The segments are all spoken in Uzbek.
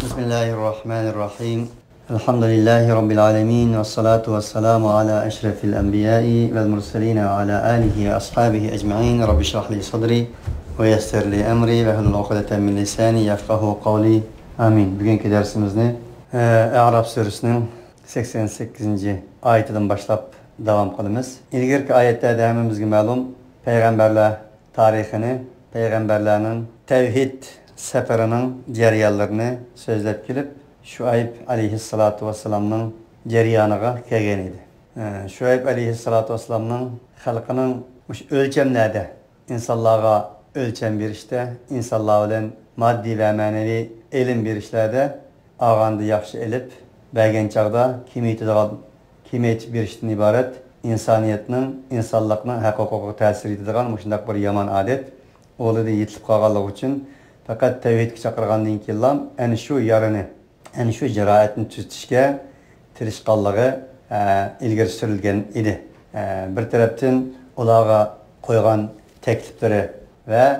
Bismillahirrahmanirrahim. Elhamdülillahi Rabbil alemin. Ve salatu ve selamu ala eşrefil enbiyai vel murseline ve ala alihi ve ashabihi ecma'in. Rabbi şrahli sadri ve yessirli emri ve hlul ukdeten min lisani yefkahu kavli. Amin. Bugünkü dersimizni A'raf suresinin 88. ayetinden başlap devam kılımız. İlgirki ayetlerde hemimizge malum peygamberler tarihini, peygamberlerin tevhid seferinin cereyanlarını sözlep gelip Şuayb aleyhissalatu vesselam'ın cereyanıga kelgen idi. Şuayb aleyhissalatu vesselam'ın halkının ölçemlerde insanlığa ölçem bir işte, insanlığa bilen maddi ve manevi ilim bir işlerde ağandı yaxşı elip belgen çağda kimiyeti bir işten ibaret insaniyetinin, insanlıkның hakkı tesir edidigan muşundak bir yaman adet oğlu da yetilip kalganlık için fakat tevhidki çakırgandan keyin en şu yarını, en şu ceraatini tüztüşke tirişkallığı ilgiri sürülgen idi. Bir taraftan olağa koygan teklifleri ve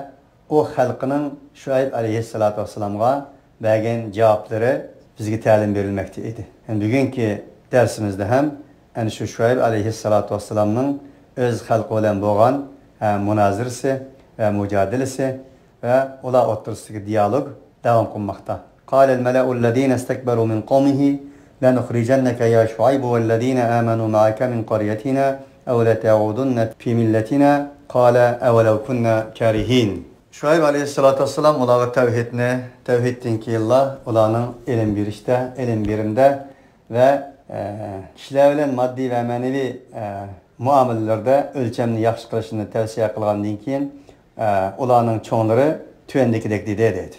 o halkının Şuayb aleyhissalatu vesselam'a bergen cevapları bizge talim verilmekte idi. Yani bugünkü dersimizde hem en şu Şuayb aleyhissalatu vesselam'ın öz halkı olan boğan münazirisi ve mücadelesi ve ola oturusundaki diyalog devam kılmakta. قال الملأ الذين استكبروا من قومه لنخرجنك يا شعيب والذين آمنوا معك من قريتنا أو لتعودن في ملتنا قال أولو كنا كارهين. Şuayb aleyhissalatu vesselam olağı tevhidin ki Allah olağının ilim bir işte, ilim birimde ve kişilerle maddi ve manevi muamelelerde ölçemini yaxşı kılışını tavsiye kılgandan keyin olağının çoğunları tüyendekidek dedi.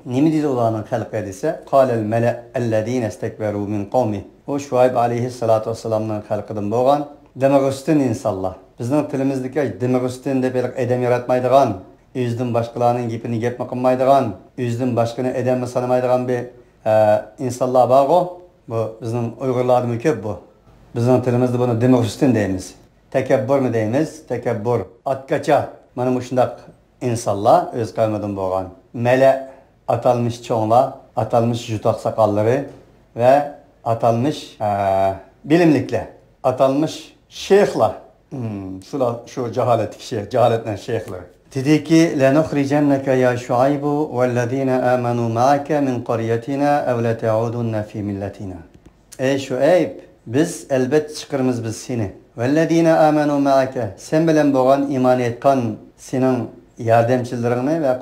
Nemi dedi olağının halkı dese? Kâlel mele ellezîne istekberû min kavmi. O Şuayb aleyhissalatu vesselam'ın halkıdan boğan demagostin insanlar. Bizning tilimizdeki demagostin de belki edem yaratmaydıgan, özden başkalarının gepini gep maqınmaydıgan, özden başkını edem sanamaydıgan bir insanlar var o. Bu bizim Uygurlarımız köp bu. Bizim tilimizde bunu demagostin deyimiz. Tekebbür mü deyimiz? Tekebbür. Atkaça. Mana muşundak insanlar öz kavmidan boğan. Mele atalmış çoğunlar, atalmış jutak sakalları ve atalmış bilimlikler, atalmış şeyhler. Şu cehaletten şeyhler. Dedi ki, لَنُخْرِجَنَّكَ يَا شُعَيْبُ وَالَّذ۪ينَ آمَنُوا مَعَكَ مِنْ قَرْيَتِنَا اَوْ لَتَعُودُنَّ ف۪ي مِلَّتِنَا. Ey Şuayb, biz elbet çıkırımız biz seni. وَالَّذ۪ينَ آمَنُوا مَعَكَ. Sen bilen boğan iman etkan senin yardımcılarını ve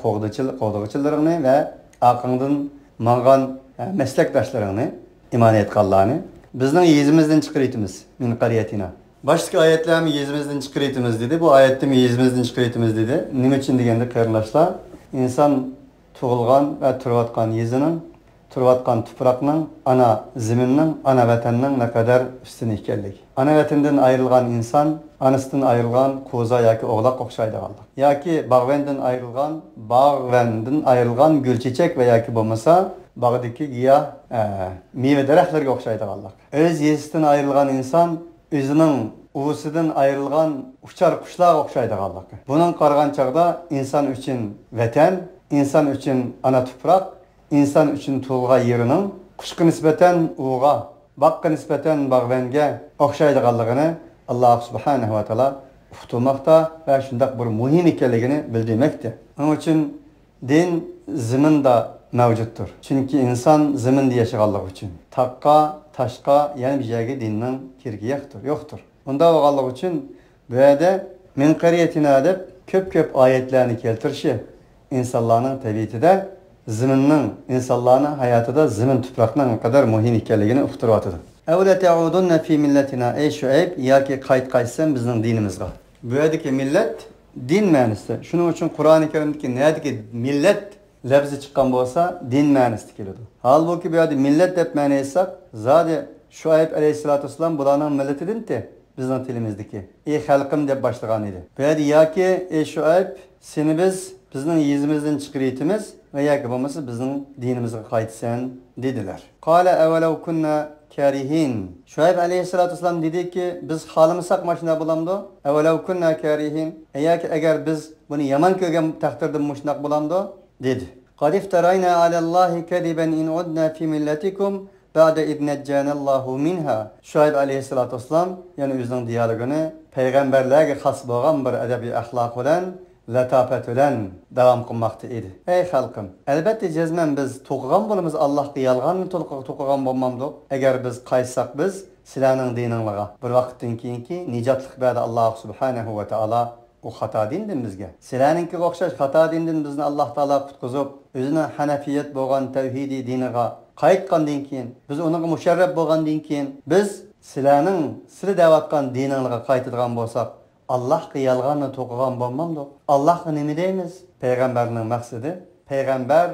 kovduqçılarını ve akındın mağan meslektaşlarını iman etkanlarını bizden yüzümüzden çıkırıytımız min qariyetina. Başka ayetlerimi yüzümüzden çıkırıytımız dedi. Bu ayette mi yüzümüzden çıkırıytımız dedi. Nime için degende karınlaşlar? İnsan tuğulgan ve turvatkan yüzünün, turvatkan tuprakның, ana ziminның, ana vatanның ne kadar üstün ikerlik. Ana vatından ayrılgan insan, anasından ayrılgan koza yaki oğlak okşaydı kaldı. Yaki bağvenden ayrılgan gül çiçek ve yaki bulmasa bağdaki giyah meyve derehlerge okşaydı kaldı. Öz yesinden ayrılgan insan, özünün uvusudan ayrılgan uçar kuşlar okşaydı kaldı. Bunun kargan çağda insan için vatan, insan için ana toprak, insan için tuğga yerinin kuşku nispeten uğga, bakka nispeten bağvenge okşaydı kaldığını Allah subhanahu wa ta'ala uftulmakta ve şundak bir muhim ikerligini bildirmekte. Onun için din ziminde mevcuttur. Çünkü insan ziminde yaşagallık için. Takka, taşka yani bir şeyge dinin kirgi yoktur. Onda oğallık için böyle min qariyetina deb köp ayetlerini keltirişi insanların tevhidide ziminin insanların hayatıda zimin toprakının ne kadar muhim ikerligini ufturvatıdır. Evle te'udunne fi milletina. Ey Şuayb, ya ki kayıtsen bizim dinimizde. Böyleki millet din manisi. Şunun için Kur'an-ı Kerim'deki neydi millet lafzı çıkan olsa din manisi geliyordu. Halbuki böyle millet dep maniysak zaten Şuayb aleyhissalatu vesselam bulanın milletidir ki bizim dilimizdeki. Ey halkım dep başlagan idi. Böyle ya ki ey Şuayb seni bizim yüzümüzden çıkırıytımız ve ya ki bulması bizim dinimize kayıtsan dediler. Kale evvelev kunna karihin. Şuayb aleyhissalatu vesselam dedi ki biz halımızsak maşına bulamdı. Evvelev kunna karihin. Eğer biz bunu yaman kögen takdirde muşnak bulamdı dedi. قد افترينا على الله كذبا إن عدنا في ملتكم بعد إذ نجانا الله منها. Şuayb aleyhissalatu vesselam yani özünün diyalogunu peygamberlerge has bolgan bir edebi ahlak bilen latafet bilen devam kılmakta idi. Ey halkım, elbette cezmen biz to'qigan bolamiz Allohga yalg'onni to'qigan bolmamdik. Agar biz qaytsak biz sizlarning diningizga bir vaqtdan keyinki nijotlik berdi Alloh subhanahu va taolo o xato dindin bizga. Sizlarninkiga o'xshash xato dindin bizni Alloh taolo qutqizib, o'zining hanafiyat bo'lgan tavhidiy diniga qaytgandan keyin, biz uning musharraf bo'lgandan keyin biz sizlarning da'vatgan diningizga qaytadigan bo'lsak, Allohga yalg'onni to'qigan bo'lmamdik. Allohga nima deymiz? Payg'ambarning maqsadi, payg'ambar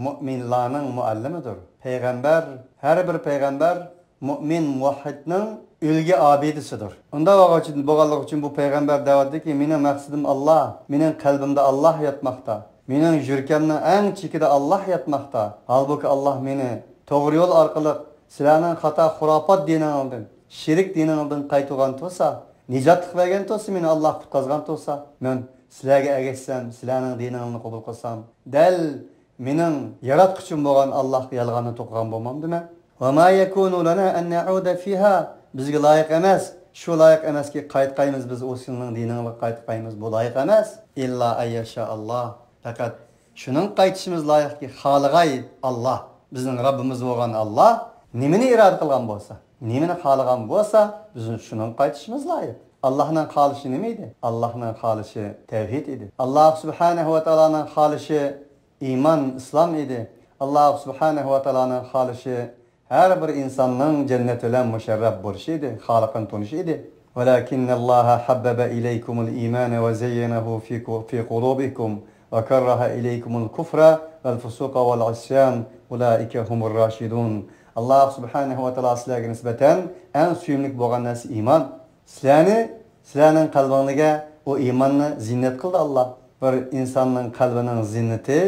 mu'minlarning muallimidir. Payg'ambar, har bir payg'ambar mu'min muvahhidning ulgi abidisidir. Unda bo'lganligi uchun bu payg'ambar da'vatdiki, mening maqsadim Alloh, mening qalbimda Alloh yotmoqda. Mening yurkamning eng chekida Alloh yotmoqda. Halbuki Alloh meni to'g'ri yo'l orqali sizlarning xato xurofot diningizdan, shirik diningizdan qaytgan bo'lsa, nijot qilgan bo'lsa, meni Alloh qutqazgan bo'lsa, men sizlarga ergashsam, sizlarning diningizni qabul qilsam, dal mening yaratquchim bo'lgan Allohga yalg'onni to'qigan bo'lmamdimi? Va ma yakunu lana an na'uda fiha. Bizga loyiq emas, shu loyiq emaski qaytqaymiz biz o'sning diniga qaytqaymiz, bu loyiq emas. İlla ayyasha Allah. Faqat shuning qaytishimiz loyiqki xolig'ay Alloh. Bizning Rabbimiz bo'lgan Alloh nimani iroda qilgan bo'lsa, nimani xohlagan bo'lsa, biz shuning qaytishimiz loyiq. Allohning xohishi nima edi? Allohning xohishi tavhid edi. Alloh subhanahu va taoloning xohishi iymon, islom edi. Alloh subhanahu va taoloning xohishi her bir insanın cennet bilen müşerref bo'lishi edi, Xoliqni tunishi edi. Valakinnallaha habbaba ilaykumul iymana va zayyanahu fi qulubikum va karaha ilaykumul kufra vel fusuqa vel isyan ulaika humur rashidun. Alloh subhanahu va taolo sizlarga nisbatan eng suyumlik bo'lgan narsa iymon. Sizlarning qalbingizga o iymonni ziynat qildi Alloh. Bir insonning qalbining ziynati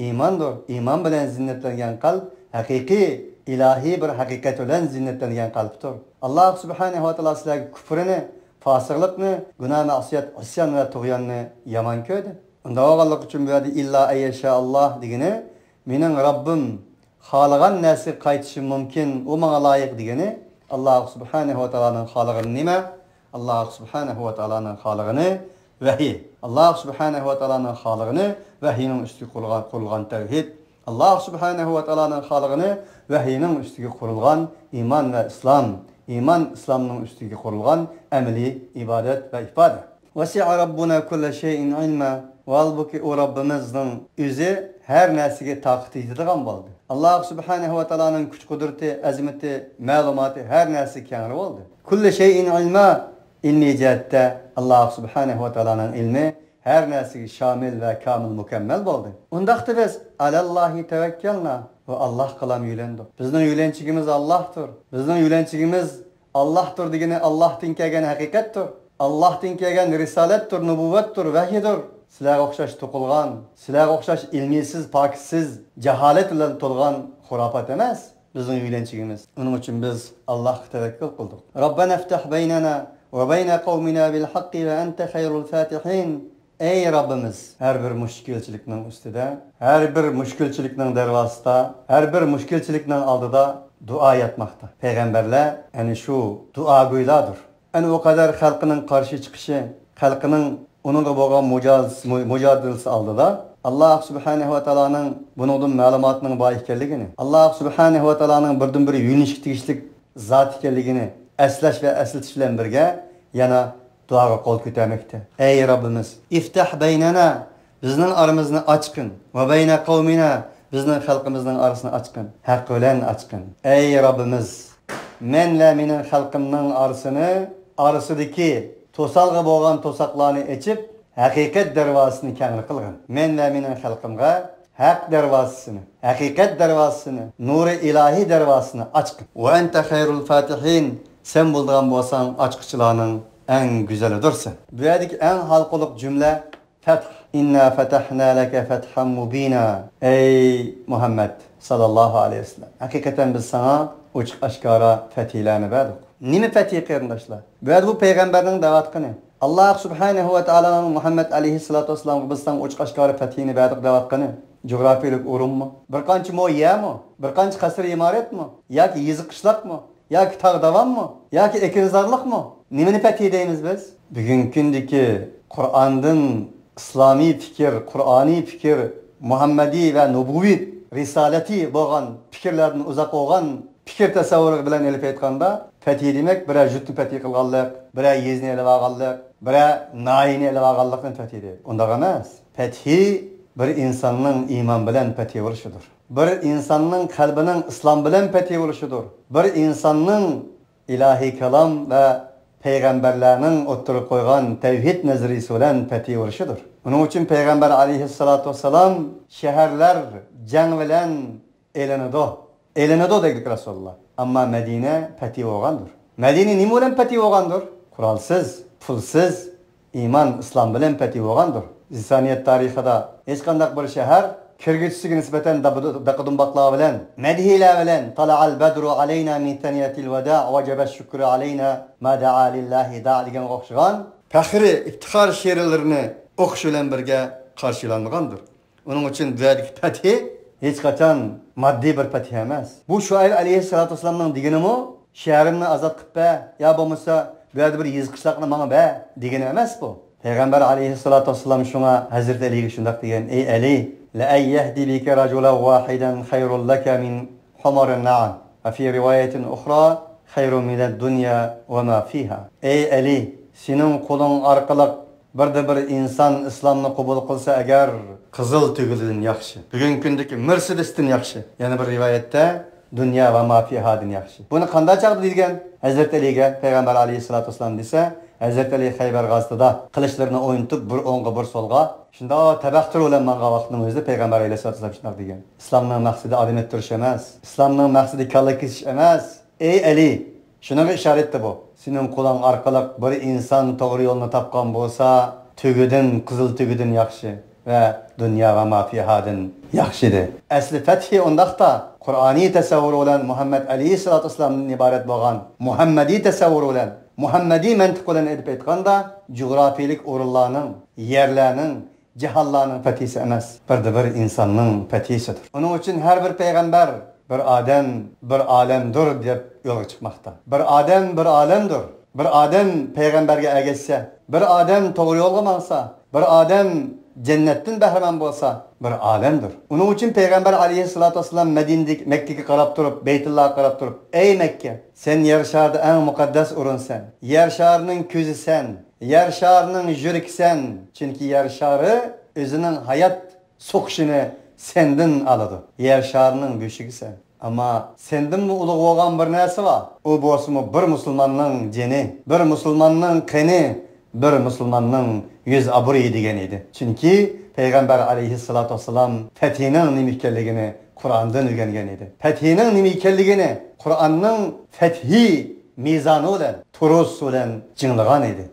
iymondir. Iymon bilan ziynatlangan qalb haqiqiy ilahi bir haqiqat bilan ziynatlangan qalbdir. Alloh subhanahu va taolo sizlarga kufrni, fosiqlikni, gunoh, ma'siyat, isyon va tug'yonni yomon ko'rdi. Unda o'g'illik uchun bu yerda illa ayyasha Alloh degani, mening Robbim xohlagan narsa qaytishi mumkin, u menga loyiq degani. Alloh subhanahu va taoloning xolig'ini nima? Alloh subhanahu va taoloning xolig'ini vahiy. Alloh subhanahu va taoloning xolig'ini vahiyning ustiga qurilgan tavhid. Alloh subhanahu va taoloning xolig'ini vahiyning ustiga qurilgan iymon va islom. Iymon, islomning ustiga qurilgan amaliy ibodat va ifoda. Vasi'a robbuna kulla shay'in ilma. Valbuki o Rabbimizning o'zi har narsaga taqit etadigan bo'ldi. Alloh subhanahu va taoloning kuch qudrati, azamati, ma'lumoti har narsa keng bo'ldi. Kulla shay'in ilma, ilmiy jihatda Alloh subhanahu va taoloning ilmi her narsaga shamil ve kamil mükemmel bo'ldi. Undaqda biz alallohi tavakkalna ve Allah qilam yo'landik. Bizning yo'lanchigimiz Allohdir. Bizning yo'lanchigimiz Allohdir degani Allohdan kelgan haqiqatdir. Allohdan kelgan risolatdir, nubuvatdir, vahiydir. Sizlarga o'xshash to'qilgan, sizlarga o'xshash ilmisiz, pokisiz, jaholat bilan to'lgan xurofat emas bizning yo'lanchigimiz. Uning uchun biz Allohga tavakkul qildik. Robbana iftah baynana ve bayna qavmina bil haqqi ve ente hayrul fatihin. Ey Rabbimiz, her bir müşkilçilikning ustida, her bir müşkilçilikning darvosida, her bir müşkilçilikning oldida dua yatmoqda. Payg'ambarlar ana shu duo go'ylardir. Ana o kadar xalqining qarshi chiqishi, xalqining onunla bo'lgan mujadilasi oldida Alloh subhanahu va taoloning buningdan ma'lumotining bor ekanligini, Alloh subhanahu va taoloning birdan-bir yo'nishga tegishli zot ekanligini eslash va eslatish bilan birga yana duaga qo'l ko'tarmoqda. Ey Rabbimiz, iftah baynana, bizning aramizni ochqin, va bayna qavmina, bizning xalqimizning arasini ochqin, haq bilan ochqin. Ey Rabbimiz, men va mening xalqimning arasidagi to'salg'i bo'lgan to'saqlarni ochib, haqiqat darvozasini keng qilgin. Men va mening xalqimga haq darvozasini, haqiqat darvozasini, nuri ilohiy darvozasini ochqin. Va anta xayrul fatihin, sen bo'lgan bo'lsang ochqichilarning en güzelidirsin. Bu yerdeki en halkılık cümle Feth. İnna fetahna leke fethan mubina. Ey Muhammed sallallahu aleyhi ve sellem. Hakikaten biz sana uçuk aşkara fetihlerini verdik. Nimi fetih kırındaşlar? Bu yerde bu peygamberin davatını. Allah subhanahu ve teala'nın Muhammed aleyhissalatu vesselam biz sana uçuk aşkara fetihini verdik davatını. Coğrafiyalik o'rinmi? Bir qancha mo'yami? Bir qancha qasr imoratmi? Yoki yezi qishloqmi? Yoki tog' davonmi? Yoki ekinzorliqmi? Nimani fath deymiz biz? Bugungi kundagi Qur'ondan islomiy fikr, Qur'oniy fikr, Muhammadiy va nubuviy risolati bo'lgan fikrlardan uzoq bo'lgan fikr tasavvuri bilan elib aytganda, fath demak bir jutni fath qilganlik, bir yezni elib olganlik, bir noyini elib olganlikni fath deydi. Unday emas. Fathi bir insonning iymon bilan fath bo'lishidir. Bir insonning qalbining islom bilan fath bo'lishidir. Bir insonning ilahiy kalom va payg'ambarlarning o'ttirib qo'ygan tavhid nazariyasi bilan fath bo'lishidir. Uning uchun payg'ambar alayhissalatu vassalam shaharlar jang bilan elinadi dedi Rasululloh. Ammo Madina fath bo'lgandir. Madina nima bilan fath bo'lgandir? Qurolsiz, pulsiz, iymon, islom bilan fath bo'lgandir. İnsaniyet tarixida hech qanday bir shahar kirgüchisiga nisbatan daqadunbaqlar bilan, madhilar bilan tala'al badru alayna min taniyatil wada' wajaba shukru alayna ma da'a lillahi da'a degan o'xshagan faxri iftixor she'rlarini o'qish bilan birga qarshilangandir. Uning uchun dunyodagi fath hech qachon moddiy bir fath emas. Bu Shuayb alayhissalatu vassalamning deganimi, shaharimni azod qilib yo bo'lmasa bu yerda bir yez qishloqni menga ba degani emas bu. Peygamber aleyhissalatu vesselam şuna Hazreti Ali'ye şundak diyen: Ey Ali, la ayyahdi bike raculan vahiden hayrun laka min humarın na'am. Ve fi rivayetin ukhra hayrun mined dunya ve ma fiha. Ey Ali, senin kulun arkalık bir insan İslam'ını kabul kılsa eğer kızıl tügülün yakşı. Bugün gündeki Mercedes'tin yakşı. Yani bir rivayette dünya ve ma fiha din yakşı. Bunu kanda çağırdı diyen Hazreti Ali'ye Peygamber aleyhissalatu vesselam dese Hazreti Ali Xaybar g'azotida qilichlarini o'yintib bir o'ngga bir so'lga shunda tabaxtur bilan manga vaqtning o'zida payg'ambar alayhisolatu vasallam shunday degan. Islomning maqsadi odam ettirish emas, islomning maqsadi kalla kesish emas. Ey Ali, shunga ishorat bu. Sening qo'ling orqali bir inson to'g'ri yo'lni topgan bo'lsa, tugidan, qizil tugidan yaxshi va dunyo va ma fihadan yaxshidir. Asli fathi undaqda Qur'oniy tasavvur bilan Muhammad alayhisolatu vasallamdan iborat bo'lgan Muhammadiy tasavvur bilan Muhammadi mantiq bilan edib aytganda coğrafiyalik o'rinlarning, yerlarning, jihatlarning fathisi emas, bir insonning fathisidir. Uning uchun har bir payg'ambar bir odam, bir olamdir deb yo'lga chiqmoqda. Bir odam, bir olamdir. Bir odam payg'ambarga ergashsa, bir odam to'g'ri yo'lga mangsa, bir odam jannatdan bahramand bo'lsa, bir olamdir. Uning uchun payg'ambar alayhissalatu vasallam Makkaga qarab turib, Baytullohga qarab turib: "Ey Makka, sen yer sharida eng muqaddas o'rinsan. Yer sharining ko'zisan, yer sharining yuriksan. Chunki yer shari o'zining hayot so'qishini sendan oladi. Yer sharining boshigisan. Ammo sendan ulug' bo'lgan bir narsa bor. U bo'lsa bir musulmonning jini, bir musulmonning qani, bir musulmonning yüz aburi degan edi. Chunki payg'ambar alayhissalatu vasallam fathining nima ekanligini Qur'ondan o'rgangan edi. Fathining nima ekanligini Qur'onning fathi mizoni bilan, turus bilan jinglagan edi.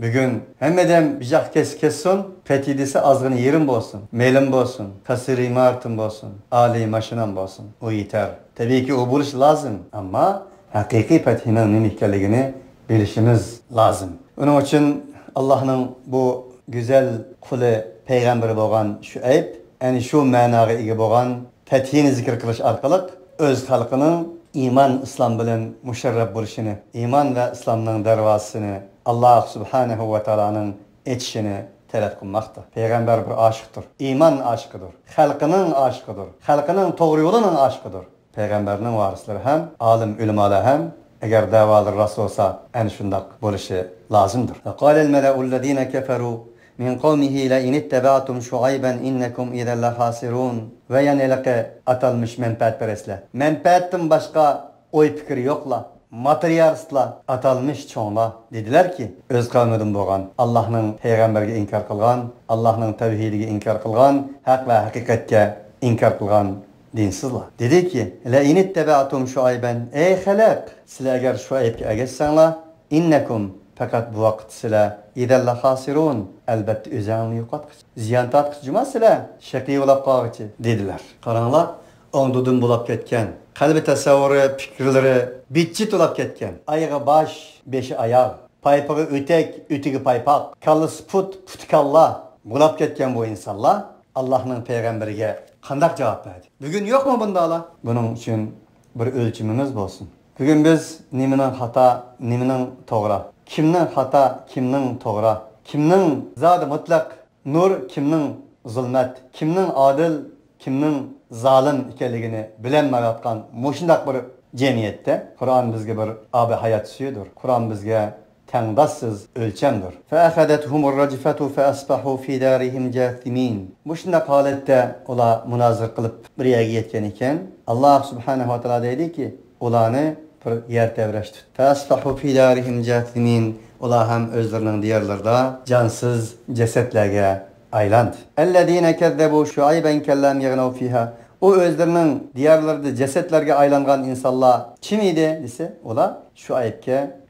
Bugun hammadan bijoq kessin, fathi desa ozgina yerim bo'lsin, melim bo'lsin, qasr imartim bo'lsin, oliy mashinam bo'lsin. O yetar. Tabiiyki o bo'lish lozim, ammo haqiqiy fathining nima ekanligini bilishimiz lozim. Uning uchun Allah'ın bu güzel kulu peygamberi bo'lgan Shuayb, yani şu ma'noga ega bo'lgan fathini zikr qilish orqali o'z xalqining iymon, islom bilan musharraf bo'lishini, iymon va islomning darvozasini Alloh subhanahu va taolaning etishini talab qilmoqda. Payg'ambar bir oshiqdir, iymon oshiqidir, xalqining oshiqidir, xalqining to'g'ri yo'lining oshiqidir. Payg'ambarning varislari ham, olim ulamolar ham eğer davalar Rasul olsa en şundak buluşu lazımdır. قال الملأ الذين كفروا من قومه لئن اتبعتم شعيبا إنكم إذا لخاسرون. Ve yaneleke atılmış menfaatperestler. Menfaatten başka oy fikri yokla, materyalistler atılmış çoğunlar dediler ki öz kavmidim boğan, Allah'ın peygamberge inkar kılgan, Allah'ın tevhidige inkar kılgan, hak ve hakikatke inkar kılgan dinsizler. Dedi ki la inittebe'atum şuayben ey halak sizler eğer Şuayb'e ergeçsenler innekum fakat bu vakit sizler idelle hasirun elbette üzerine yuqatqıç ziyan tatqıç cuma sizler şekli olap qağıcı dediler. Karanlar ondudun bulap ketken kalbi tasavvuru fikirleri bitçit olap ketken ayağı baş beşi ayağı paypağı ötek öteki paypak kallısı put kalla bulap ketken bu insanlar Allah'ın peygamberiga qanday cevap verdi? Bugün yok mu bundalar? Bunun için bir ölçümümüz olsun. Bugün biz nimenin hata, nimenin to'g'ri, kimning hata, kimning to'g'ri, kimning zodi mutlaq nur, kimning zulmat, kimning adil, kimning zalim ekanligini bilinmayotgan mushundaq bir jamiyatda Qur'on bizga bir abi hayot suyudur. Qur'on bizga tengdassiz ölçemdir. فَأَخَذَتْهُمُ الرَّجْفَةُ فَأَصْبَحُوا فِي دَارِهِمْ جَاثِمِينَ. Bu şundaq holatda ular munozir qilib bir yerga yetgan ekan, Alloh subhanahu va taolo deydi ki, ularni bir yer tevrashdi. فَأَصْبَحُوا فِي دَارِهِمْ جَاثِمِينَ. Ular ham o'zlarining diyarlarida jonsiz jasadlarga aylandı. اَلَّذ۪ينَ كَذَّبُوا شُعَيْبًا كَلَّمْ يَغْنَوْا فِيهَا. O özlerinin diyarlarda cesetlerge aylangan insanlar kim idi dese, ola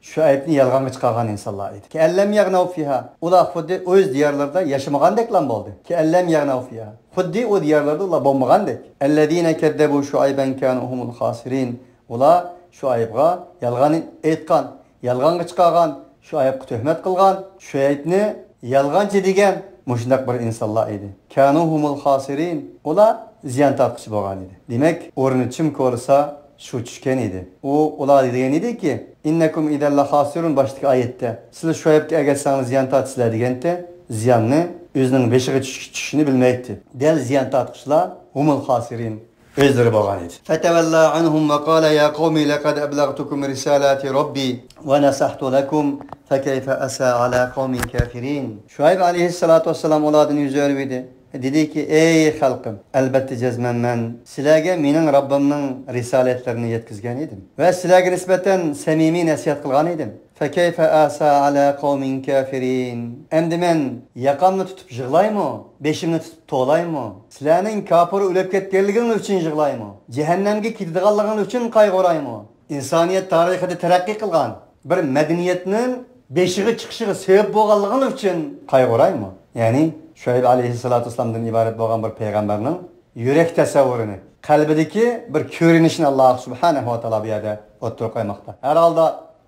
Şuaybni yalganga çıkargan insanlar idi. Ki ellem yagnav fiha. Ola xuddi öz diyarlarda yaşamagandek lan boldu. Ki ellem yagnav fiha. Xuddi o diyarlarda ola bombagandek. Ellezine kezzebu Şuayben kanu humul khasirin. Ola Şuaybga yalgan aytgan, yalganga çıkargan, Şuaybga töhmet kılgan, Şuaybni yalgancı degan mushundaq bir insonlar edi. Kanu humul khasirin. Ola ziyan tartqichi bo'lgan edi. Demak, o'rni kim ko'rsa shu tushgan edi. U ular degan edi ki, innakum idan la khasirun başdagi oyatda. Siz Shoaybga agarsangiz ziyan tortsizlar deganda, ziyonni o'zining beshiga tushishini bilmaydi. Del ziyan tortqichlar humul khasirin o'zlari bo'lgan edi. Fatawalla anhum va qala ya qawmi laqad ablagtukum risalati robbi va nasahtu lakum fakayfa asa ala qawmin kafirin. Shoayb alayhissalatu vassalam ulardan yuz o'rdi. Dedi ki, ey xalqim, albatta jazman men sizlarga mening Rabbimning risolatlarini yetkazgan edim va sizlarga nisbatan samimiy nasihat qilgan edim. Fakayfa asa ala qawmin kafirin. Endi men yaqamni tutib yig'laymi? Beshimni tutib to'laymi? Sizlarning kafir o'lib ketganligini uchun yig'laymi? Jahannamga ketadiganligini uchun qayg'uraymi? İnsaniyat tarixida taraqqiy qilgan bir madaniyatning beshiga chiqishiga sebab bo'lganligi uchun qayg'uraymi? Ya'ni Shoayb alayhissalatu vassalamdan iborat bo'lgan bir payg'ambarning yurak tasavvurini, qalbidagi bir ko'rinishini Alloh subhanahu va taolo bu yerda o'tirib qo'ymoqda. Har holda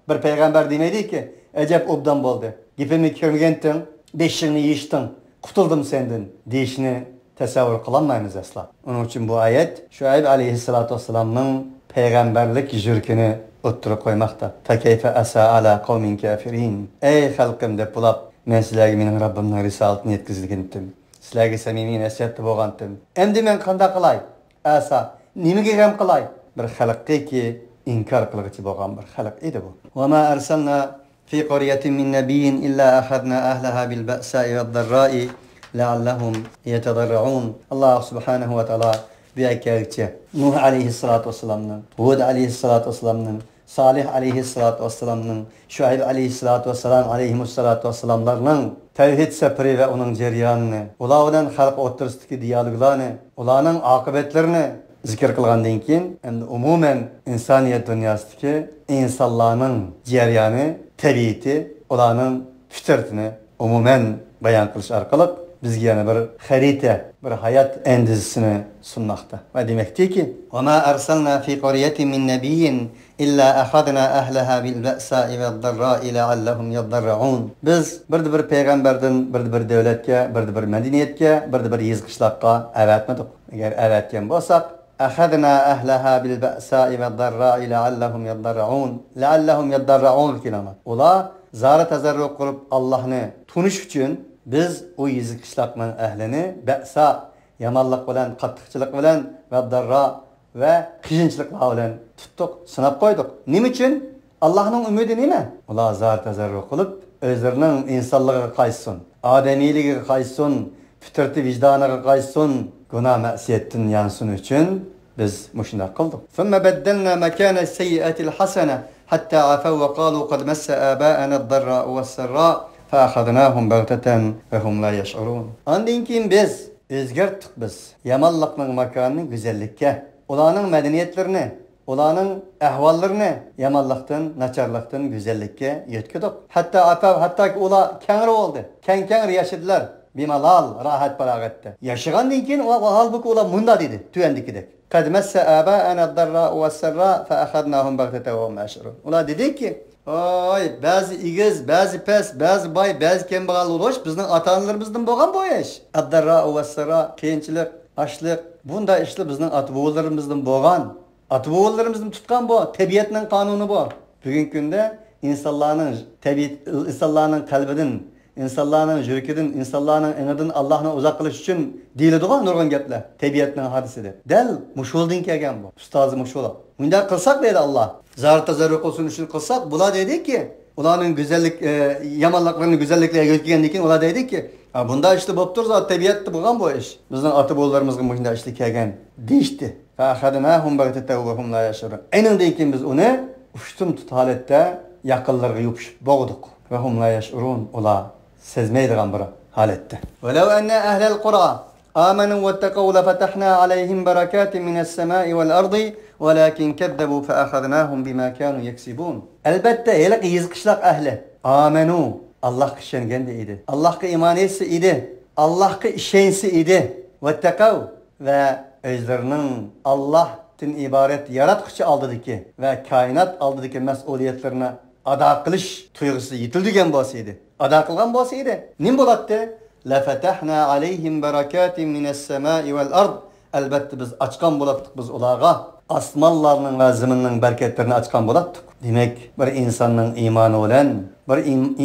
bir payg'ambar demaydi-ki, ajab obdan bo'ldi. Gapimni ko'rmagandim, beshingni yechdim, qutuldim sendan deyishni tasavvur qilolmaymiz aslo. Uning uchun bu oyat Shoayb alayhissalatu vassalamning payg'ambarlik yurkini o'tirib qo'ymoqda. Fakayfa asa ala qawmin kafirin. Ey xalqim deb bulab, men sizlarga mening Rabbimning risolatini yetkazgandim. Sizlarga samimiy nasihat bo'lgandim. Endi men qanday qilay? Asa, nimaga ham qilay? Bir xalqki inkor qilg'ichi bo'lgan bir xalq edi bu. Va ma arsalna fi qaryatin min nabiyyin illa akhadna ahlaha bil ba'sa'i wad darra'i la'allahum yatadarra'un. Alloh subhanahu va taolo bu aytgancha Nuh alayhissalatu vassalamning, Hud alayhissalatu vassalamning, Salih alayhissalatu vassalamning, Şuayb alayhissalatu vassalam alayhimussalatu vassalamlarning tavhid safari va uning jarayonini, ular bilan xalq o'rtasidagi dialoglarni, ularning oqibatlarini zikr qilgandan keyin, endi umuman insoniyat dunyosidagi insonlarning jarayoni, tabiati, ularning fitratini umuman bayon qilish orqali bizga yana bir xarita, bir hayot endizisini sunmoqda. Va demakki, "Va ma arsalna fi qaryatin min nabiyyin illa akhadna ahlaha bil ba'sa'i wad darra'i la'allahum yadarra'un." Biz bir payg'ambardan bir davlatga, bir madaniyatga, bir yezqishloqqa avatmadik. Agar avatgan bo'lsak, akhadna ahlaha bil ba'sa'i wad darra'i la'allahum yadarra'un. La'allahum yadarra'un kelama. Ular zara tazarruq qilib Allohni tunish uchun biz o yizik qishloqning ahlini ba'sa, yamanlik bilan, qattiqchilik bilan va darra va qiyinchiliklar bilan tutdik, sinab qo'ydik. Nima uchun? Allohning umidi nima? Ular zar tazarruq qilib, o'zlarining insonligiga qaytsin, odamiyligiga qaytsin, fitrati vijdoniga qaytsin, gunoh ma'siyatdan yansin uchun biz mushunda qildik. Thumma baddalna makana as-sayyi'ati al-hasana hatta afaw wa qalu qad massa aba'ana ad-darra was-sarra فأخذناهم بغتة وهم لا يشعرون. Ondan keyin biz o'zgartdik biz. Yamanlıqning makonini go'zallikka, ularning madaniyatlarini, ularning ahvollarini yamanlıqdan, nacharlikdan go'zallikka yetkazdik. Hattoki ular kengri bo'ldi. Keng yashadılar. Bemalol, rohat balog'atda. Yashagandan keyin halbuki ular munda dedi, tuyandikidek. Qad massa aba'ana ad-darra was-sarra fa akhadnahum baghtatan wa hum yash'urun. Ular dediki, Oy, bazı igiz, bazı pes, bazı bay, bazı kambag'al bo'lish bizning ota-onalarimizdan bo'lgan bu ish. Ad-darra va sara, qiyinchilik, ochlik, bunday ishlar bizning ota-bobolarimizdan bo'lgan. Ota-bobolarimizdan tutgan bu, tabiatning qonuni bu. Bugungi kunda insonlarning tabiat, insonlarning qalbidan, insonlarning yuragidan, insonlarning inidan Allohni uzoq qilish uchun deyiladigan nurg'un gaplar. Tabiatning hodisasi. Dal mushuldan kelgan bu. Ustozi mushula. Bunda qilsak deydi Alloh. Zarta zarur qilsin uchun qilsak, bular deydiki, ularning go'zallik, yomonliklarini go'zalliklarga yetgandan keyin ular deydiki, bunda ishda bo'lib tursa, tabiatda bo'lgan bu ish. Bizning ota-bobolarimizga bunda ishli kelgan deydi. Fa akhadnahum baghtatan wa hum la yashurun. Aynan keyin biz uni ushtum tut holatda yaqinlarga yopishib bo'g'dik. Va hum la yashurun. Ular sezmaydigan bir holatda. Va law anna ahlal qura آمنوا واتقوا لفتحنا عليهم بركات من السماء والأرض ولكن كذبوا فأخذناهم بما كانوا يكسبون. Elbette hele yızkışlak ehli amenu Allah'a işengen de idi. Allah'a iman etse idi. Allah'a işensi idi. Vettekav ve özlerinin Allah'tan ibaret yaratıcı aldıdaki ve kainat aldıdaki mesuliyetlerine ada kılış duygusu yitildigen bolsaydı. Ada kılgan bolsaydı. Nim bolattı? لَفَتَحْنَا عَلَيْهِمْ بَرَكَاتٍ مِنَ السَّمَاءِ وَالْأَرْضِ. Elbette biz açkan bulattık biz olağa. Asmanlarının ve ziminin bereketlerini açkan bulattık. Demek bir insanın imanı olan, bir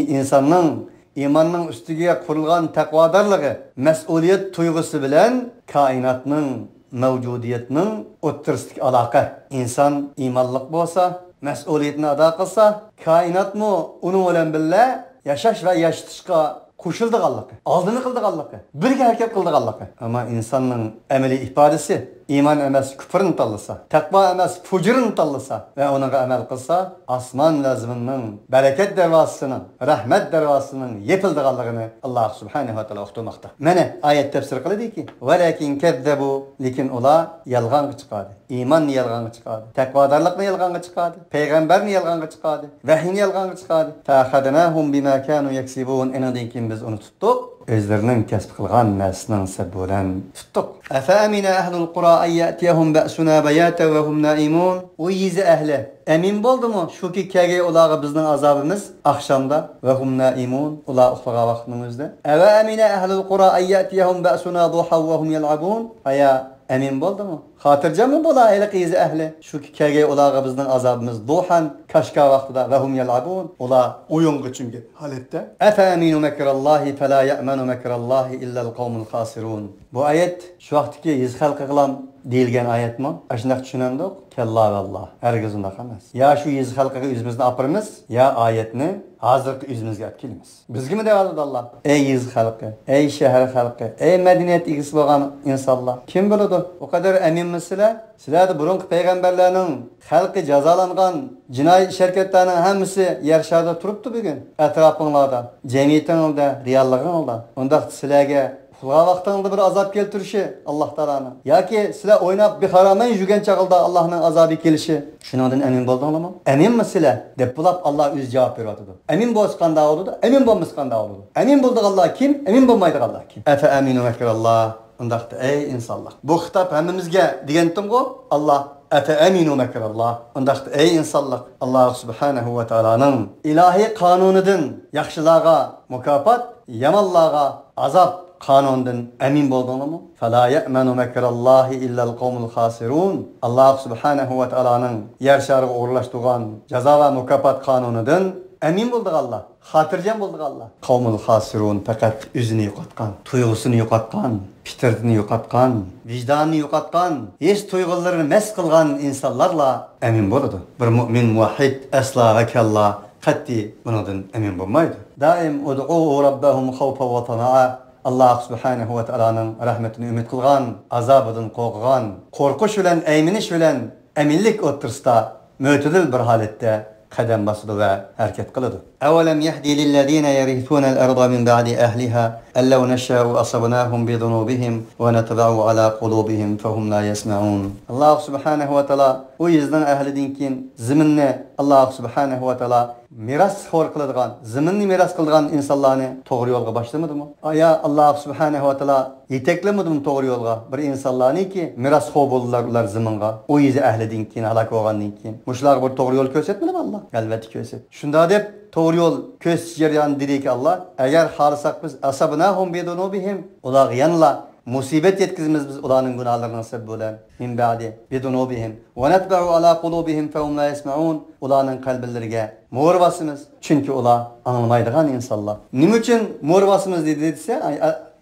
insanın imanının üstüge kurulgan takvadarlığı, mesuliyet duygusu bilen kainatının mevcudiyetinin oturstik alaka. İnsan imanlık bolsa, mesuliyetini ada kılsa, kainat mı onun olan bille yaşaş ve yaşatışka koşuldu Allah'a. Aldığını kıldık Allah'a. Birge hareket kıldık Allah'a. Ama insanın emeli ifadesi iman emas küfrün tallasa, takva emas fucurun tallasa ve ona emel kılsa asman lazımının bereket dervasının, rahmet dervasının yepildi Allah'ını Allah subhanehu ve teala okumakta. Mene ayet tefsir kılıdı ki velakin kezzebu lekin ola yalgan çıkardı. İman yalgan çıkardı. Takvadarlık yalgan çıkardı. Peygamber yalgan çıkardı. Vahiy yalgan çıkardı. Ta'khadnahum bima kanu yaksibun. Enadinkin biz onu tuttuk. Özlerinin kesb kılgan nesinin sebbulen tuttuk. Efe emine ehlul qura en ye'tiyahum ba'suna bayata ve hum naimun. O yizi ehli emin boldu mu şu ki kege olağı bizden azabımız akşamda ve hum naimun olağı uxlağa vaxtımızda. Efe emine ehlul qura en ye'tiyahum ba'suna duha ve hum yel'abun. Aya emin boldu mu? Hatırca mı bola eli qizi ehli? Şu ki kege olağı bizden azabımız duhan kaşka vaxtıda ve hum yel'abun. Ola oyun gıçın halette. Efe eminu mekrallahi fe la ye'menu mekrallahi illa'l kavmul khasirun. Bu ayet şu vaxtki yüz halkı kılam deyilgen ayet mi? Aşındak düşünendik. Kella ve Allah. Herkesin de kalmaz. Ya şu yüz halkı yüzümüzden apırımız ya ayetini hazırki yüzümüzge etkilimiz. Bizgi mi devalıdı Allah? Ey yüz halkı, ey şehir halkı, ey medeniyet ilgisi boğan insanlar. Kim bilir? O kadar emin misile? Sizler de burunki peygamberlerinin halkı cezalangan cinayi şirketlerinin hemisi yerşada turuptu bugün. Etrafınlarda, cemiyetin olda, riyallığın olda. Onda sizlerge Kulağa vaxtında bir azap keltirişi Allah Teala'nın. Ya ki sizler oynap bir haramen yügen çağılda Allah'ın azabı gelişi. Şundan emin boldun mu? Emin mi sizler? Dep bulap Allah öz cevap veriyordu. Emin bolskanda oldu, emin bolmaskanda oldu. Emin bulduk Allah kim? Emin bolmaydık Allah kim? Efe eminu mekrallah. Ondaqda ey insanlar. Bu hitap hemimizge digendim go Allah Efe eminu mekrallah. Ondaqda ey insanlar. Allah subhanahu ve Teala'nın ilahi kanunudun yaxşılağa mukafat, yamanlağa azap kanundan emin boldun mu? فَلَا يَأْمَنُ مَكْرَ اللّٰهِ اِلَّا الْقَوْمُ الْخَاسِرُونَ. Allah subhanahu ve Teala'nın yer şarı uğurlaştığın ceza ve mukafat kanunundan emin bulduk Allah. Hatırcan bulduk Allah. Kavmul hasirun fakat üzünü yokatkan, tuygusunu yokatkan, fitretini yokatkan, vicdanını yokatkan, hiç duygularını mes kılgan insanlarla emin buldu. Bir mümin muvahhid esla ve kella katti bundan emin bulmaydı. Daim ud'u rabbahum khawfa ve tama'a. Allah subhanahu ve Teala'nın rahmetini ümit kılgan, azabıdan korkgan, korkuş bilen, eyminiş bilen, eminlik otursta, mütedil bir halette kadem basıdı ve hareket kılıdı. Evelem yehdi lillezine yerithunel arda min ba'di ehliha أَلَّوْ نَشَاءُ أَصَبْنَاهُمْ بِذُنُوبِهِمْ وَنَتَبَعُ عَلَى قُلُوبِهِمْ فَهُمْ لَا يَسْمَعُونَ. Allah subhanahu wa ta'ala o yüzden ehlinden keyin ziminni Allah subhanahu wa ta'ala miras xor qiladigan, ziminni miras qiladigan insonlarni to'g'ri yo'lga boshlamadimi? Ya Allah subhanahu wa ta'ala yetaklamidimi to'g'ri yo'lga bir insonlarniki miras xor bo'ldilar ular ziminga. O yüzden ehlinden keyin halak bo'lgandan keyin. Mushlar bir to'g'ri yo'l ko'rsatmadimi Allah? Albatta ko'rsat. Shunda deb to'g'ri yo'l ko'rsatish jarayoni dediki Allah, agar xohlasak biz asabnahum bidunubihim ular yanla musibet yetkizimiz biz ularning gunohlarining sabab bilan min ba'di bidunubihim va natba'u ala qulubihim fa hum la yasma'un ularning qalblariga mo'r basimiz chunki ular anglamaydigan insonlar. Nima uchun mo'r basimiz desa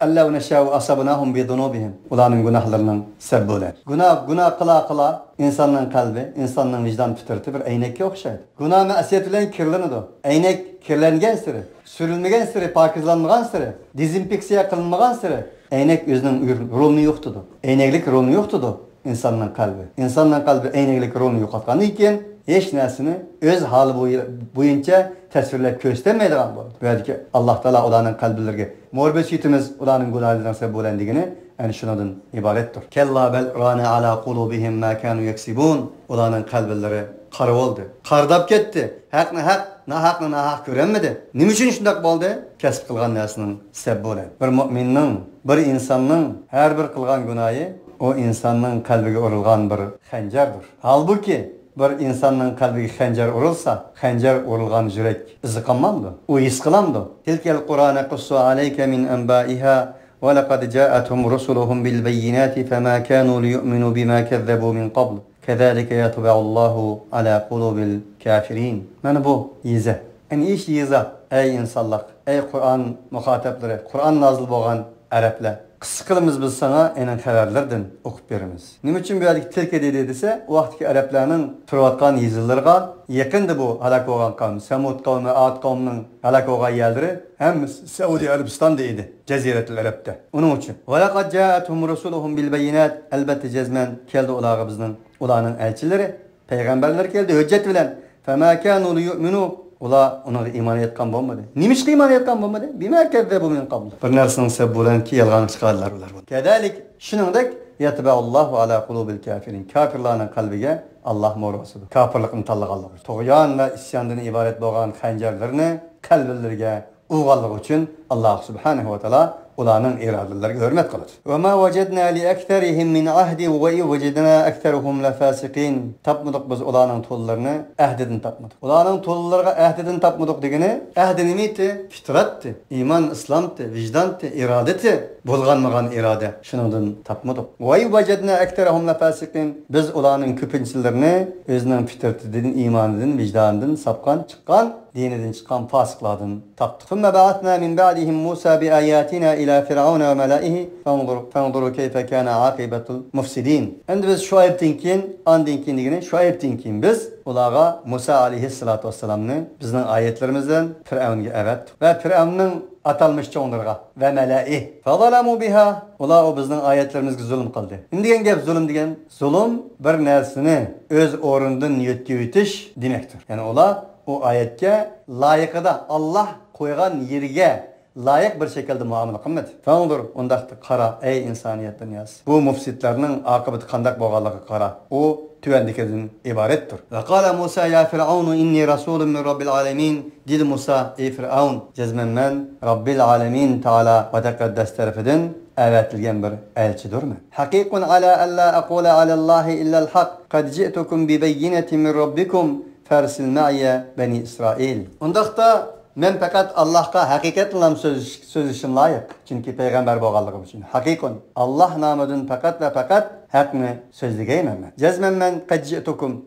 Allahu nashau asabnahum bidunubihim ularning gunohlarining sabab bilan. Gunoh qila insonning qalbi, insonning vijdon fitrati bir aynakka o'xshaydi. Gunoh ma'siyat bilan kirlanadi. Aynak kirlangan siri, surilmagan siri, pokizlanmagan siri, dezinfeksiya qilinmagan siri aynak o'zining rolini yo'qtidi. Aynaklik rolini yo'qtidi insonning qalbi. Insonning qalbi aynaklik rolini yo'qotgandan keyin hech narsani o'z holi bo'yicha tasvirlab ko'rsatmaydigan bo'ldi. Bu yerda Alloh taolo ularning qalblariga mo'r besitimiz ularning gunohlaridan sabab bo'lanligini ana shundan iboratdir. Kalla bal rana ala qulubihim ma kanu yaksibun. Ularning qalblari qora bo'ldi. Qardab ketdi. Haqni haq, nahaqni nahaq ko'rmadi. Nima uchun shunday bo'ldi? Kasb qilgan narsaning sabab bo'ladi. Bir mu'minning, bir insonning har bir qilgan gunohi o insonning qalbiga urilgan bir xanjardir. Halbuki bir insonning qalbiga xanjar urilsa, xanjar urilgan yurak izi qolmamdi. U his qilamdi. Tilkal Qur'ana qussu alayka min anba'iha wa laqad ja'atuhum rusuluhum bil bayyinati fama kanu liyu'minu bima kazzabu min qabl. Kezalike yatba'u Allahu ala qulubil kafirin. Mana bu yiza. Ani ish yiza ey insonlar, ey Qur'on muxotablari, Qur'on nozil bo'lgan arablar. Qısqılımız biz sana enen xəbərlərdən oxub verimiz. Nima üçün bu yerdə tilka dedi desə, o vaxtki ərəblərinin turvatqan yezillərə yaxındı bu halak olan qavm. Samud qavmi, Ad qavminin halak olan yerləri həm Saudi Arabistan idi, Cəzirətül Ərəbdə. Onun üçün. Və laqad ja'atuhum rusuluhum bil bayinat. Əlbəttə cəzmən gəldi onların elçiləri, peyğəmbərlər gəldi hüccət bilan. Fəma kanu liyu'minu ular ona iman etgan bo'lmadi. Nimaga iman etgan bo'lmadi? Bima kazzabu min qabl. Bir narsaning sabab bo'lanki yolg'on chiqardilar ular. Kadalik shuningdek yatba'ullohu ala qulubil kafirin. Kafirlarning qalbiga Alloh mo'r bosadi. Kafirlikni tanlaganlar. Tug'yon va isyondan iborat bo'lgan xanjarlarni qalblariga urganligi uchun Alloh subhanahu va taolo ularning irodalariga hurmat qiladi. Va ma wajadna li aktharihim min ahdi wa wajadna aktharuhum la fasiqin. Tapmadık biz ularning to'llarini ahdidan tapmadık. Ularning to'llariga ahdidan tapmadık degani ahdi nimati? Fitratdi, iymon, islomdi, vijdondi, irodati, bo'lganmagan iroda. Shuningdan tapmadık. Va wajadna aktharuhum la fasiqin. Biz ularning ko'pinchilarini o'zining fitratidan, iymonidan, vijdonidan sapqan, chiqqan, dinidan chiqqan fasiqlardan tapdik. Thumma ba'athna min ba'dihim Musa bi ayatina ila Firavun ve malaihi fanzuru keyfe kana aqibatul mufsidin. Endi biz Şuayb'dan keyin, andan keyin Şuayb'dan keyin biz ularga Musa alayhissalatu vesselamni bizning oyatlarimizdan Firavunga avatdik va Firavunning atalmış çoğunlarga ve melai. Fazalamu biha. Ular o bizning oyatlarimizga zulm qildi. Endi gap zulm degan, zulm bir narsani o'z o'rnidan yetish demakdir. Ya'ni ular o ayetke layıkıda Allah koygan yerige layık bir şekilde muamele qilmadi. Fanzur undaqda qara ey insaniyat dünyası. Bu mufsidlarning aqibati qanday bo'lganligi qara. O tüvendikidan ibarettir. Ve qala Musa ya Firavun inni rasulun min Rabbil alamin. Dedi Musa ey Firavun cezmen men Rabbil alamin Teala ve tekaddes tarafından evetilgen bir elçidirmi? Hakikun ala alla aqula ala Allahi illa al-haq. Qad ji'tukum bi bayyinatin min rabbikum. Fersil ma'ya bani İsrail. Ondaqda men fakat Allah'a hakikaten sözüşüm layık. Çünkü peygamber bo'lganligim uchun. Hakikon Allah namıdan fakat ve fakat haqni sözleyeyim men. Cezmen men qajjitukum.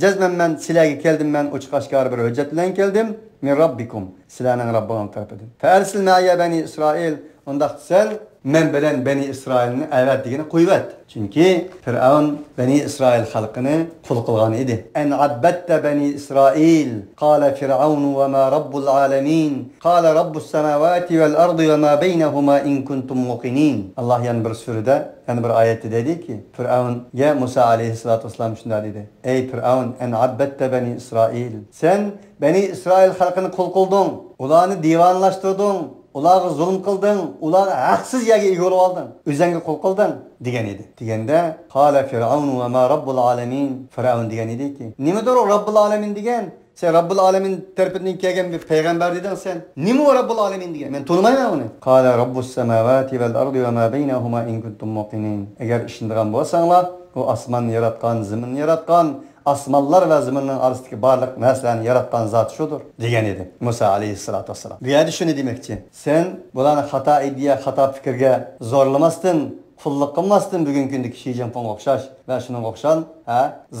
Cezmen men sizlarga keldim men uçuk aşkar bir hüccet bilan keldim. Min rabbikum. Sizlarning Rabbingiz tarafidan. Fersil ma'ya bani İsrail. Ondaqda sen men bilen Beni İsrail'ni evet degeni qo'yvat. Çünkü Firavun Beni İsrail xalqini qul qilgan edi. En abbadta Beni İsrail. Qala Firavun ve ma rabbul alamin. Qala rabbus semawati vel ardı ve ma beynehuma in kuntum muqinin. Allah yani bir surede, yani bir ayette dedi ki Firavun ya Musa aleyhissalatu vesselam şunda dedi. Ey Firavun en abbadta Beni İsrail. Sen Beni İsrail xalqini qul qilding. Ularni divanlaştirding. ularga zulm qilding, ularga haqsiz yerga ega bo'lib olding, o'zingga qul qilding degan edi. Deganda qala fir'aun va ma robbul alamin. Fir'aun degan ediki, nimadir o robbul alamin degan? Sen Rabbul Alamin tarafından kelgan bir peygamber dedin sen. Nima o Rabbul Alamin degan? Men tanımayman uni. Qala Rabbus semawati vel ardi ve ma beynahuma in kuntum muqinin. Eğer ishonadigan bo'lsanglar, o osmonni yaratgan, zaminni yaratgan, osmonlar va zaminning orasidagi barliq narsalarni yaratgan zot shudir degan edi Musa alayhissalatu vassalam. Bu yerda shuni demoqchi. Sen bularni xato ideya, xato fikrga zo'rlamasdan, qulluq qilmasdan bugungi kundagi Xi Jinpingga o'xshash va shunga o'xshan,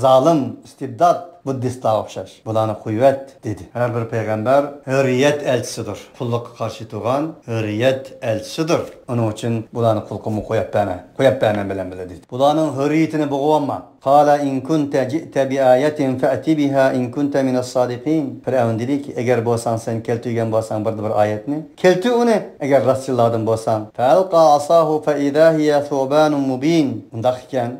zolim, istibdod Buddistlarga o'xshash. Bularni qo'yvat dedi. Har bir payg'ambar hurriyat elchisidir. Qulluqqa qarshi turgan hurriyat elchisidir. Onun uchun bularni qulqimni qo'yib berman bilan dedi. Bularning hurriyatini bo'g'olma. Qala in kunta ji'ta bi ayatin fa'ti biha in kunta min as-sadiqin. Fir'aun dedi ki, eğer bo'lsang sen keltirgan bo'lsang bir oyatni, keltir uni. Eğer rastlardan bo'lsang, falqa asahu fa idha hiya thubanun mubin. Undaq ekan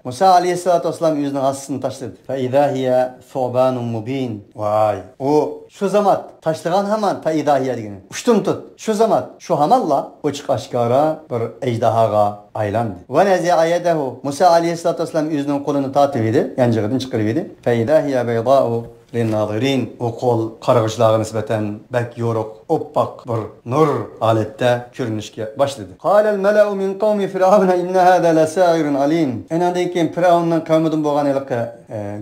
Musa aleyhissalatu vesselam yüzünün asısını taşladı. فَاِذَا ثُوبَانٌ مُب۪ينٌ Vay! O şu zaman taşlayan hemen فَاِذَا degeni. Uçtum tut. Şu zaman şu hamalla uçuk aşkara bir ejdahaga aylandı. وَنَزِعَ يَدَهُ Musa aleyhissalatu vesselam yüzünün kolunu tatibiydi. Yancıgıdın çıkırıydı. فَاِذَا هِيَ بَيْضَاءُ لِلنَّاظِرِينَ O kol kargıçlığa nispeten bek yoruk, oppak bir nur alette görünüşke başladı. قَالَ الْمَلَأُ مِنْ قَوْمِ فِرْعَوْنَ إِنَّ هَذَا لَسَائِرٌ عَلِيمٌ Enandaki Firavun'un kavmiden boğan ilke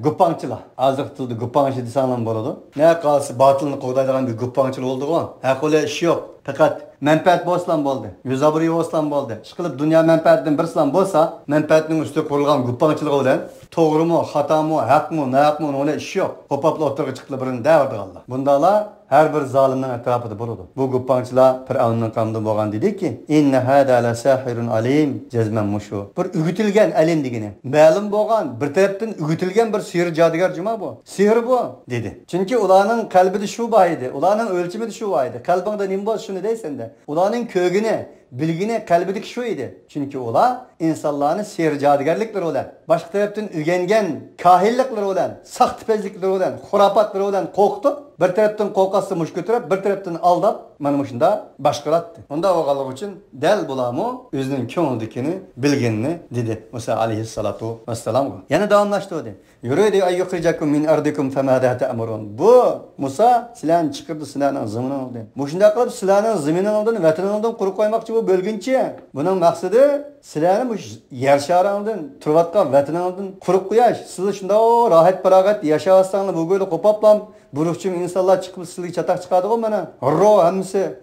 guppancılar. Azık tutuldu guppancı disanlan boladı. Ne kalsı batılını kovdaydıgan bir guppancılı oldu o. Öyle iş yok. Fakat menfaat boslan boldu. Yüzabri boslan boldu. Çıkılıp dünya menfaatinden birslan bolsa, menfaatinin üstü kurulgan guppancılığı olan toğru mu, hata mı, hak mı, ne hak mı, öyle iş yok. Hopapla oturup çıkılı birini devirdi Allah. Bundala her bir zalimden etrafıda buludu. Bu guppancılar Firavun'un kanında boğan dedi ki, İnne hâdâ la sâhirun alim cezmen muşu. Bir ügütülgen alim digini. Məlum boğan, bir taraftan ügütülgen bir sihir cadıgar cuma bu. Sihir bu dedi. Çünkü ulanın kalbi de şu baydı. Ulanın ölçümü de şu baydı. Kalbinde nimboz şunu deysen de. Ulanın kögüne, bilgine kalbideki şu idi. Çünkü ula insanların sihir cadıgarlıkları olan, başka taraftan ügengen kahillikleri olan, sahtipezlikleri olan, hurapatları olan korktu. Bir taraftan kokası muş götürüp, bir taraftan aldap, mana şunda başkalattı. Onda o qalığı için del bulamı, özünün köngüldekini, bilgenini dedi Musa aleyhissalatu vesselam. Yani davamlaştı o dedi. Yürüdü ayyukhrijakum min ardikum femâdâ te'murun. Bu Musa silahını çıkırdı silahının zımının oldu. Bu şunda kılıp silahının zımının olduğunu, vatının olduğunu kuru koymakçı bu bölgünçü. Bunun maksadı silahını bu yer şarağından, turvatkan vatının olduğunu kuru koyaş. Siz şunda o rahat paragat yaşavaslanlı bu böyle kopaplam. Buruqçum insanlar çıkıp sizlik çatak çıkardı o bana. Ro hemisi.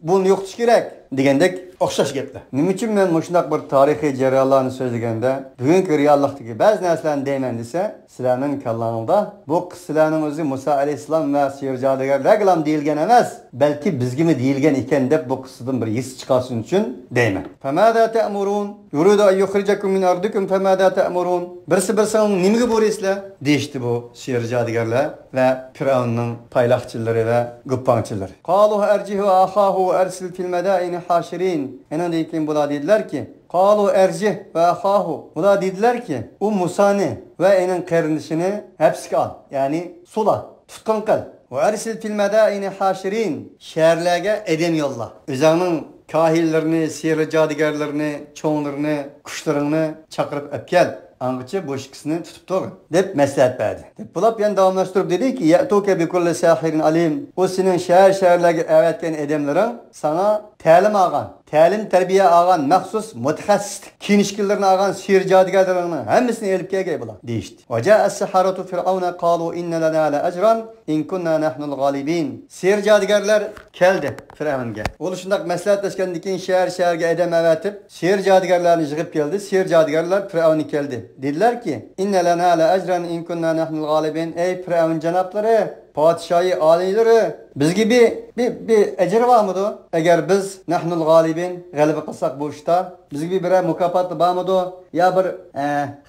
Bunu yoqtish kerak degandek o'xshash gaplar. Nima uchun men mushundaq bir tarixiy jarayonlarni so'zlaganda, bugungi reallikdagi ba'zi narsalarni deyman desa, sizlarning kallangizda bu qissalarning o'zi Musa alayhissalom va sirjodagarlar bilan deyilgan emas, balki bizgimi deyilgan ekan deb bu qissadan bir his chiqarsin uchun deyman. Famada ta'murun? Yuridu an yukhrijakum min ardikum famada ta'murun? Birsi-birsining nimaga bo'raysizlar? deyishdi bu sirjodagarlar va Firavunning payloqchilari va guppanchilari. Qalu ercihu ahahu ersil fil madaini hashirin. Enadeyken bula dediler ki, Qalu ercih ve ahahu. Bula dediler ki, o Musa'nı ve enin kardeşini hepsi al. Yani sula, tutkan kal. Ve ersil fil madaini hashirin. Şehirlerge edem yolla. Üzerinin kahillerini, sihirli cadıgarlarını, çoğunlarını, kuşlarını çakırıp öpkel. Anğıçı bu ikisini tutup doğru. Dep meslehat verdi. Dep bulap yani davamlaştırıp dedi ki Ya'tuke bi kulli sahirin alim. O senin şehirlerge evetken edemlerin sana ta'lim algan, ta'lim terbiye algan, maxsus mutaxassislik kinishkilarni algan sihir cadıgarlarını hemmisini elip kelgay bular deyishdi. Ve ca'as-saharatu fir'auna qalu inna lana la ajran in kunna nahnul ghalibin. Sihir cadıgarlar keldi Firavunga. Ol shundaq maslahatlashgandan keyin şehirga edem evetip sihir cadıgarlarını yig'ib keldi. Sihir cadıgarlar Firavunga keldi. Dediler ki inna lana la ajran in kunna nahnul ghalibin. Ey Firavun canapları, padişahı alileri, biz gibi bir ecir var mıdır? Eğer biz nahnul galibin galibi kılsak bu işte, biz gibi bir mükafat var mıdır? Ya bir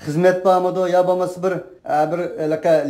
hizmet var mıdır? Ya bir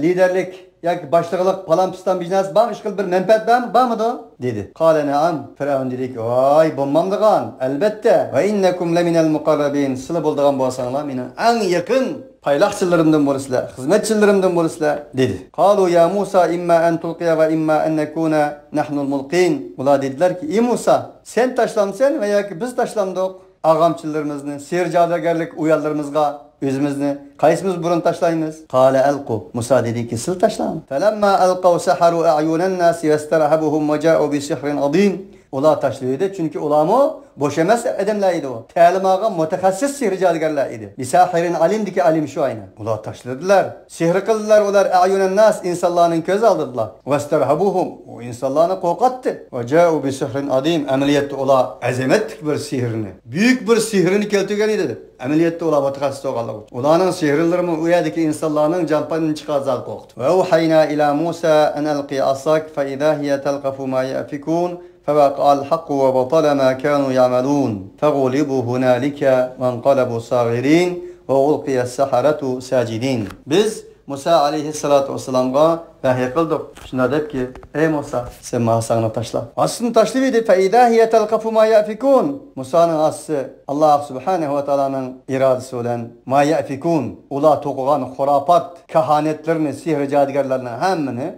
liderlik yoki boshliqlik palon piston biznes bor, ishqil bir manfaat bormidi? Dedi. Qala na'am. Firavun dedi ki, "Voy, bo'lmamdigan. Albatta. Va innakum laminal muqarrabin. Sizlar bo'ldigan bo'lsanglar, meni eng yaqin paylaşçılarımdan bolisizlar, hizmetçilerimden bolisizlar dedi. Qalu ya Musa imma an tulqiya va imma an nakuna nahnul mulqin. Ular dediler ki, "Ey Musa, sen taşlansan veya ki biz taşlandık. Ağamçılarımızı, sihir cadergarlık uyarlarımızga özümüzni qaysimiz burun taşlaymiz?" Qala alqu. Musa dedi ki, "Siz taşlan." Falamma alqaw saharu a'yunan nas yastarhabuhum wa ja'u bi sihrin azim. Ular taşlıyordu çünkü ulamı boş emas adamlar idi o. Ta'limaga mutakassis sihir cadergarlar idi. Bisahirin alimdiki alim şu aynı. Ular taşladılar. Sihir kıldılar ular a'yunan nas insanların göz aldılar. Vestarhabuhum. O insanlarını korkattı. Ve ca'u bi sihrin azim. Ameliyatı ular azametlik bir sihirini. Büyük bir sihirini keltirgen idi. Ameliyatı ular mutakassis olganlar. Ularning sihirlerimi uyadaki insanların canpanını çıkaracak korktu. Ve uhayna ila Musa en alqi asak fe idha hiye telqafu ma yafikun. فوقع الحق وبطل ما كانوا يعملون فغلبوا هنالك وانقلبوا صاغرين وألقي السحرة ساجدين. Biz Musa aleyhissalatu vesselam'a vahiy qildik. Shunda debki, "Ey Musa, sen mahsangni taşla." Aslını taşlaydı. Fe idha hiye telqafu ma yafikun. Musa'nın aslı Allah subhanahu ve taala'nın iradesi olan ma yafikun. Ular to'qigan xurafat, kahanetlerini, sihir cadergarlarını hemmini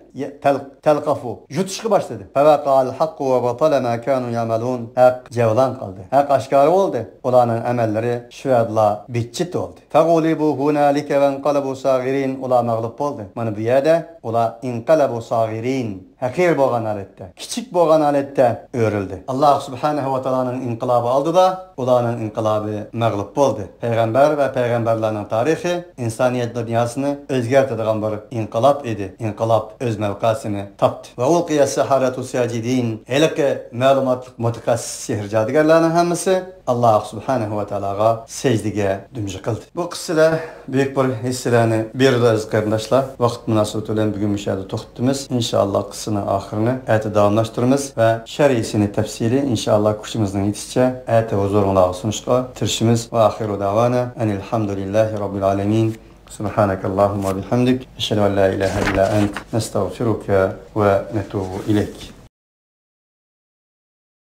telqafu yutishga başladı. Fevaqa'al hakku ve batala ma kanu yamalun. Haq cevlan qaldı. Haq aşkar oldu. Ularning amelleri şuadla bitchit oldu. Fagulibu hunalika ve inqalabu sagirin. Ular mag'lub bo'ldi. Mana bu yerda ular inqalabu sagirin. Hakir bo'lgan holatda, kichik bo'lgan holatda o'rildi. Alloh subhanahu va taoloning inqilobi oldida ularning inqilobi mag'lub bo'ldi. Payg'ambar va payg'ambarlarning tarixi insoniyat dunyosini o'zgartiradigan bir inqilob edi. Inqilob o'z mavqesini topdi. Va ulqiya saharatu sajidin. Elki ma'lumotli mutaxassis sehr jodugarlarning hammasi Alloh subhanahu va taologa sajdaga dumji qildi. Bu qissalar büyük bir hisselerni berdi aziz qarindoshlar. Vaqt munosabati bilan bugun mushada to'xtatamiz. Inshaalloh qissaning oxirini erta davomlashtiramiz va sharhisini tafsili inshaalloh kuchimizning yetishicha erta huzuringizga sunishga tirishimiz va oxiru davona alhamdulillahi robbil alamin. سبحانك اللهم وبحمدك أشهد أن لا إله إلا أنت نستغفرك ونتوب إليك.